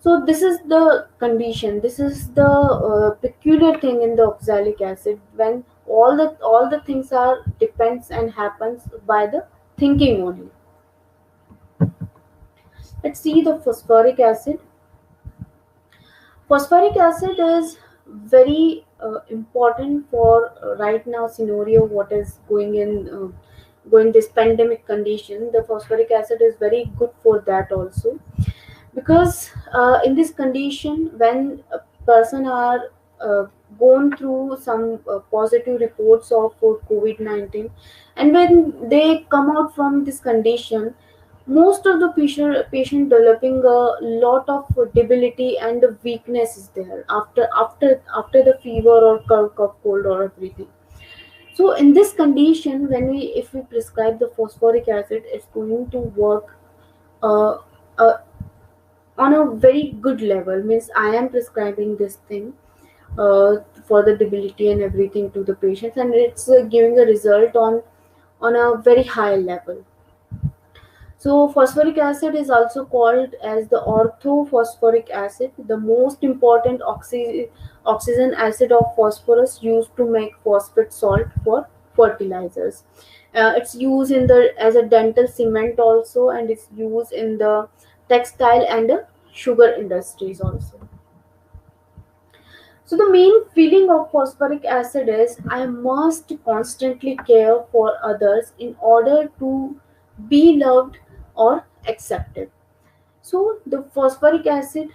So this is the condition. This is the peculiar thing in the oxalic acid, when all the things are depends and happens by the thinking only. Let's see the phosphoric acid. Phosphoric acid is very important for right now scenario what is going this pandemic condition. The phosphoric acid is very good for that also. because in this condition, when a person are uh, gone through some positive reports of COVID-19, and when they come out from this condition, most of the patient developing a lot of debility and weakness is there after the fever or cough cold or everything. So in this condition, when we if we prescribe the phosphoric acid, it's going to work uh, uh, on a very good level. Means I am prescribing this thing uh, for the debility and everything to the patients, and it's giving a result on a very high level. So phosphoric acid is also called as the orthophosphoric acid, the most important oxygen acid of phosphorus used to make phosphate salt for fertilizers. It's used in the as a dental cement also, and it's used in the textile and the sugar industries also. So the main feeling of phosphoric acid is I must constantly care for others in order to be loved or accepted. So the phosphoric acid,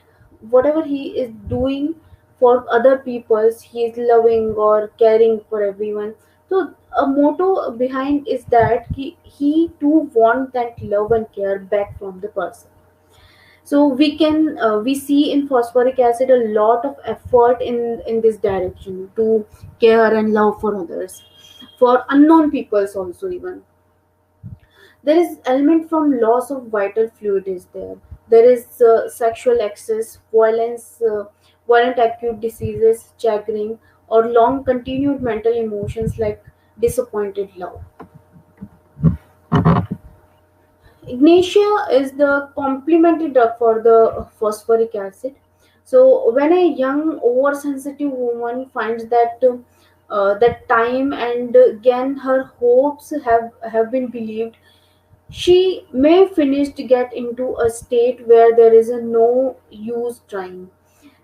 whatever he is doing for other people's, he is loving or caring for everyone. So a motto behind is that he too want that love and care back from the person. So we see in phosphoric acid a lot of effort in this direction to care and love for others, for unknown peoples also. Even there is element from loss of vital fluid is there. There is sexual excess, violent acute diseases, chagrin, or long continued mental emotions like disappointed love. Ignatia is the complementary drug for the phosphoric acid. So when a young oversensitive woman finds that time and again her hopes have been believed, she may finish to get into a state where there is a no use trying.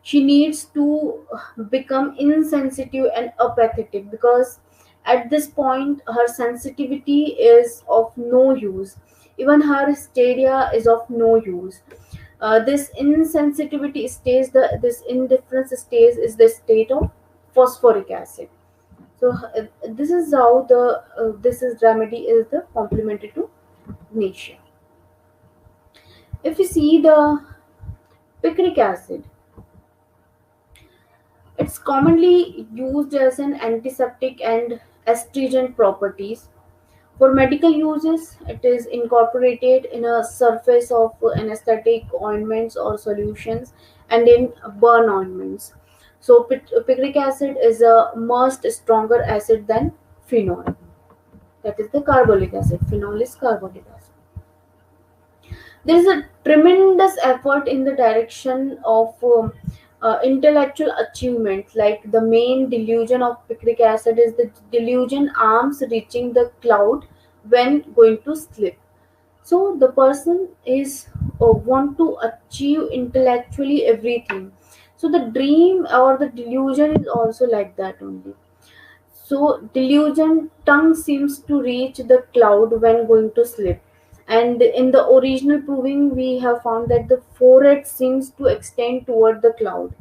She needs to become insensitive and apathetic, because at this point her sensitivity is of no use. Even her hysteria is of no use. This insensitivity stays the this indifference stays is the state of phosphoric acid. So this is how the this is remedy is the complementary to magnesia. If you see the picric acid, it's commonly used as an antiseptic and astringent properties. For medical uses, it is incorporated in a surface of anesthetic ointments or solutions and in burn ointments. So picric acid is a much stronger acid than phenol. That is the carbolic acid. Phenol is carbolic acid. There is a tremendous effort in the direction of intellectual achievement. Like the main delusion of picric acid is the delusion arms reaching the cloud when going to sleep. So the person is want to achieve intellectually everything. So the dream or the delusion is also like that only. So delusion tongue seems to reach the cloud when going to sleep. And in the original proving, we have found that the forehead seems to extend toward the cloud.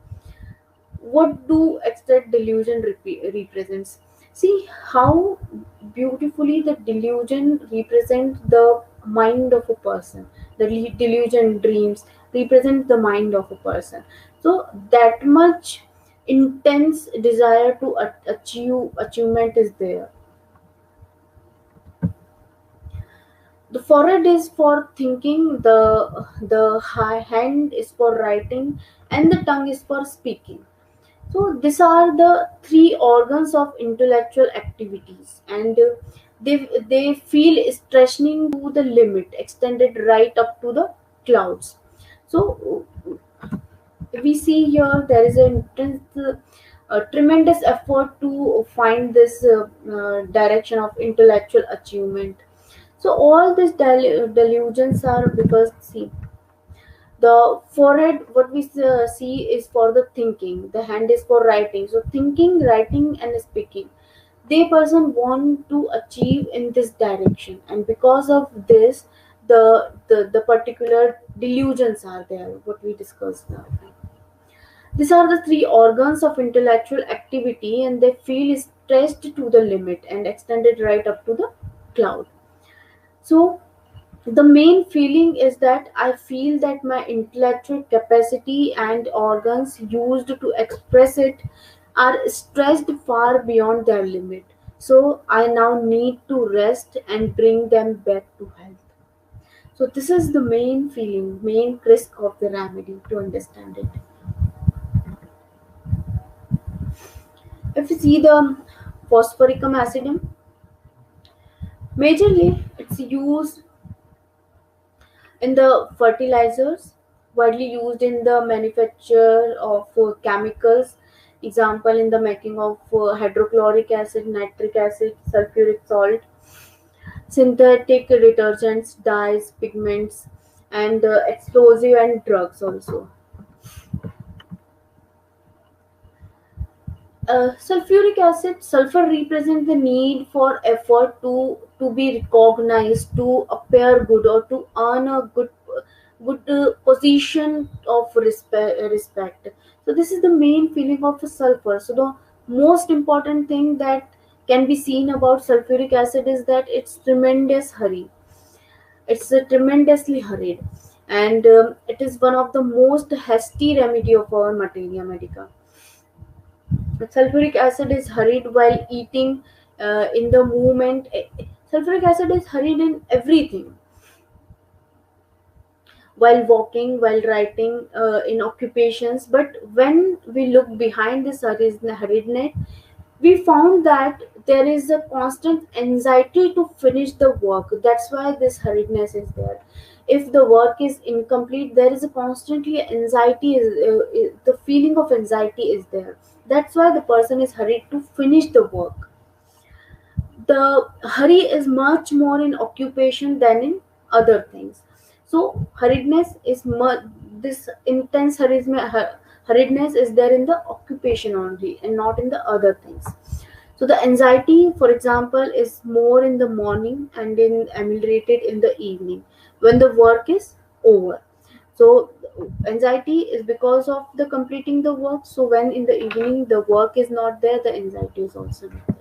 What do extract delusion represents? See how beautifully the delusion represents the mind of a person. The delusion dreams represent the mind of a person. So that much intense desire to achieve achievement is there. The forehead is for thinking, the high hand is for writing, and the tongue is for speaking. So these are the three organs of intellectual activities, and they feel stretching to the limit, extended right up to the clouds. So we see here there is a tremendous effort to find this direction of intellectual achievement. So all these delusions are because, see, the forehead, what we see is for the thinking, the hand is for writing. So thinking, writing, and speaking, they person want to achieve in this direction, and because of this the particular delusions are there, what we discussed now. These are the three organs of intellectual activity, and they feel stressed to the limit and extended right up to the cloud. So the main feeling is that I feel that my intellectual capacity and organs used to express it are stressed far beyond their limit. So I now need to rest and bring them back to health. So this is the main feeling, main risk of the remedy to understand it. If you see the phosphoricum acidum, majorly it's used in the fertilizers, widely used in the manufacture of chemicals, example in the making of hydrochloric acid, nitric acid, sulfuric salt, synthetic detergents, dyes, pigments, and explosive and drugs also. Sulfuric acid, sulfur represents the need for effort to be recognized, to appear good, or to earn a good position of respect. So this is the main feeling of a sulfur. So the most important thing that can be seen about sulfuric acid is that it's tremendous hurry. It's tremendously hurried, and it is one of the most hasty remedy of our materia medica. Sulfuric acid is hurried while eating, in the movement. Sulfuric acid is hurried in everything, while walking, while writing, in occupations. But when we look behind this hurriedness, we found that there is a constant anxiety to finish the work. That's why this hurriedness is there. If the work is incomplete, there is a constantly anxiety, the feeling of anxiety is there. That's why the person is hurried to finish the work. The hurry is much more in occupation than in other things. So hurriedness is this intense hurriedness is there in the occupation only and not in the other things. So the anxiety, for example, is more in the morning and in ameliorated in the evening when the work is over. So anxiety is because of the completing the work. So when in the evening the work is not there, the anxiety is also not there.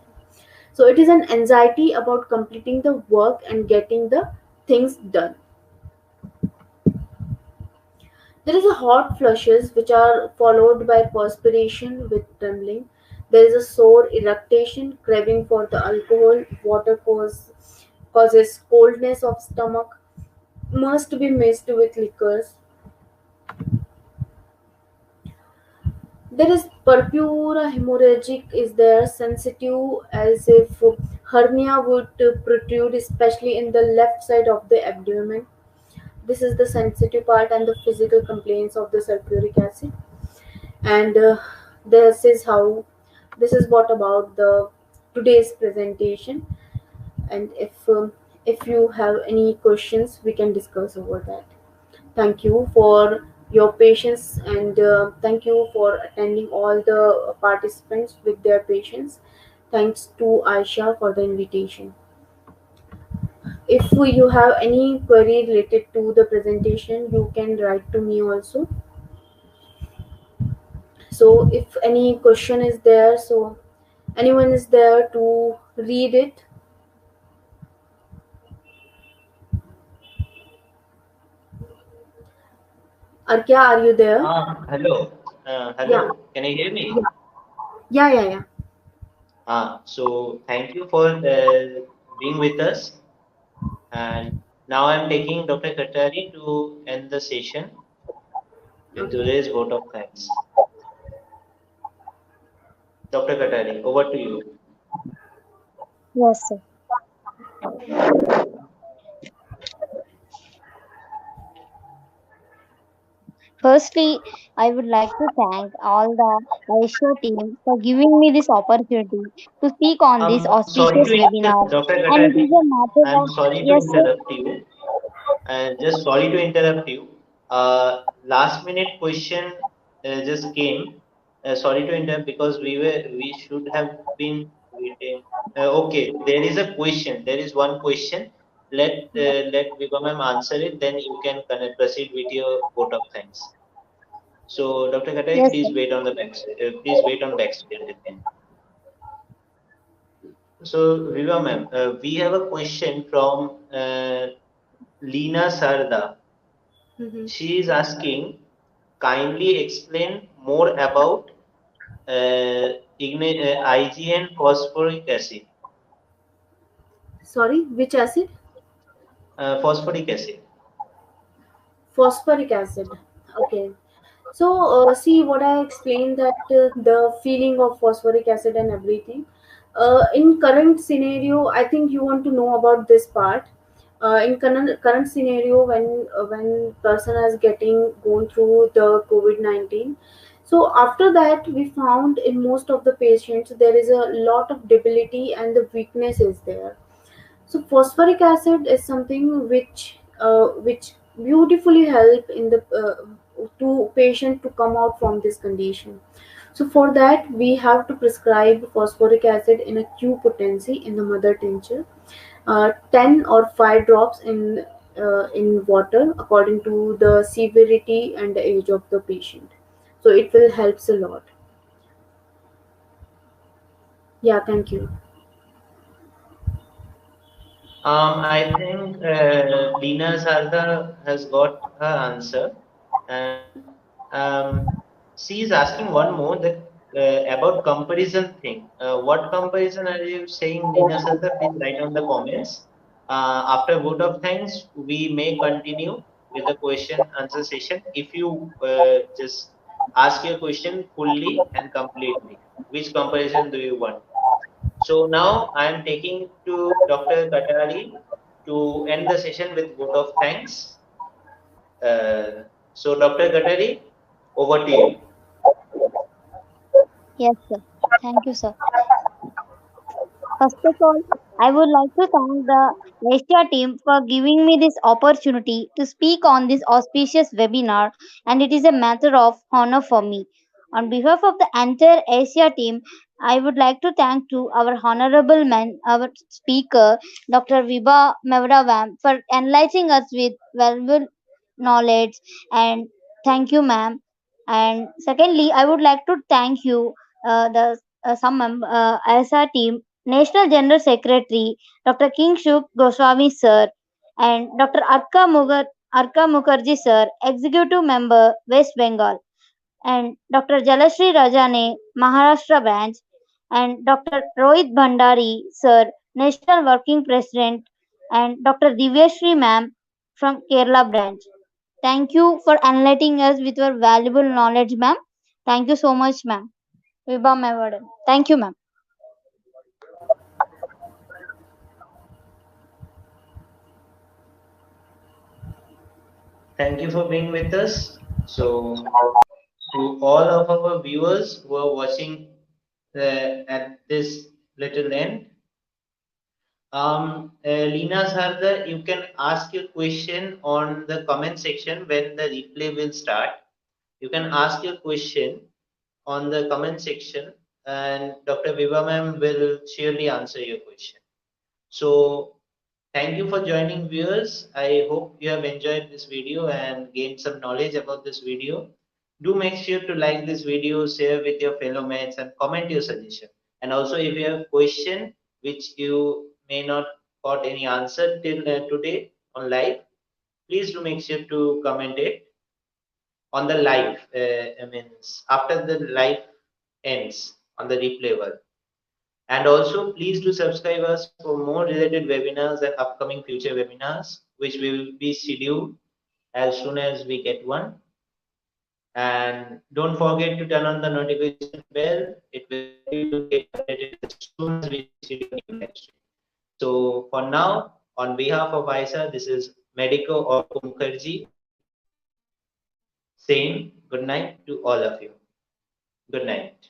So it is an anxiety about completing the work and getting the things done. There is a hot flushes which are followed by perspiration with trembling. There is a sore irritation, craving for the alcohol. Water causes coldness of stomach. Must be mixed with liquors. There is purpura hemorrhagic is there, sensitive, as if hernia would protrude, especially in the left side of the abdomen. This is the sensitive part and the physical complaints of the sulfuric acid. And this is what about the today's presentation. And if you have any questions, we can discuss over that. Thank you for your patience, and thank you for attending all the participants with their patience. Thanks to Aisha for the invitation. If you have any query related to the presentation, you can write to me also. So if any question is there, so anyone is there to read it? Arkya, are you there? Hello. Hello. Yeah. Can you hear me? Yeah. So thank you for being with us. And now I'm taking Dr. Katari to end the session with today's vote of thanks. Dr. Katari, over to you. Yes, sir. Firstly, I would like to thank all the Aisha team for giving me this opportunity to speak on this I'm sorry auspicious to interrupt, webinar. Dr. And it Katari. is a matter I'm of, sorry to yes, sir. interrupt you. Just sorry to interrupt you. Last minute question just came. Sorry to interrupt because we should have been waiting. Okay, there is a question. There is one question. let Viva ma'am answer it, then you can proceed with your vote of thanks. So, Dr. Khatari, Yes, please sir. wait on the back. Please wait on backstage until then. So, Viva ma'am, we have a question from Leena Sarda. Mhm. She is asking, kindly explain more about Ig and phosphoric acid. Sorry, which acid? Phosphoric acid. Phosphoric acid. Okay. So, see what I explained, that the feeling of phosphoric acid and everything. In current scenario, I think you want to know about this part. In current scenario, when person is getting going through the COVID-19, so after that we found in most of the patients there is a lot of debility and the weakness is there. So phosphoric acid is something which beautifully help in the to patient to come out from this condition. So for that we have to prescribe phosphoric acid in a Q potency in the mother tincture, 10 or 5 drops in water according to the severity and the age of the patient. So it will helps a lot. Yeah, thank you. I think Leena Sarda has got her answer, and she is asking one more that about comparison thing. What comparison are you saying, Leena Sarda? Please write on the comments. After vote of thanks, we may continue with the question answer session. If you just ask your question fully and completely, which comparison do you want? So now I am taking to Dr. Katari to end the session with vote of thanks. So Dr. Katari, over to you. Yes, sir. Thank you, sir. First of all, I would like to thank the Asia team for giving me this opportunity to speak on this auspicious webinar, and it is a matter of honor for me. On behalf of the entire Asia team, I would like to thank to our honorable man, our speaker, Dr. Vibha Mevravam, for enlightening us with valuable knowledge, and thank you, ma'am. And secondly, I would like to thank you, the some ASA team, National General Secretary Dr. Kingshuk Goswami sir, and Dr. Arka Mukherjee sir, Executive Member West Bengal, and Dr. Jalashri Rajane, Maharashtra branch, and Dr. Rohit Bhandari sir, National Working President, and Dr. Divyashri ma'am from Kerala branch. Thank you for enlightening us with your valuable knowledge, ma'am. Thank you so much, ma'am. Vibha Mevadan. Thank you, ma'am. Thank you for being with us. So to all of our viewers who are watching at this little end, Leena Sarda, you can ask your question on the comment section when the replay will start. You can ask your question on the comment section, and Dr. Viva ma'am will surely answer your question. So thank you for joining, viewers. I hope you have enjoyed this video and gained some knowledge about this video. Do make sure to like this video, share with your fellow mates, and comment your suggestion. And also, if you have question which you may not got any answer till today on live, please do make sure to comment it on the live. I mean, after the live ends on the replay one. And also, please do subscribe us for more related webinars and upcoming future webinars, which will be scheduled as soon as we get one. And don't forget to turn on the notification bell. It will help you to get updated as soon as we schedule a new live stream. So for now, on behalf of ISA, this is Medico or Mukherjee saying good night to all of you. Good night.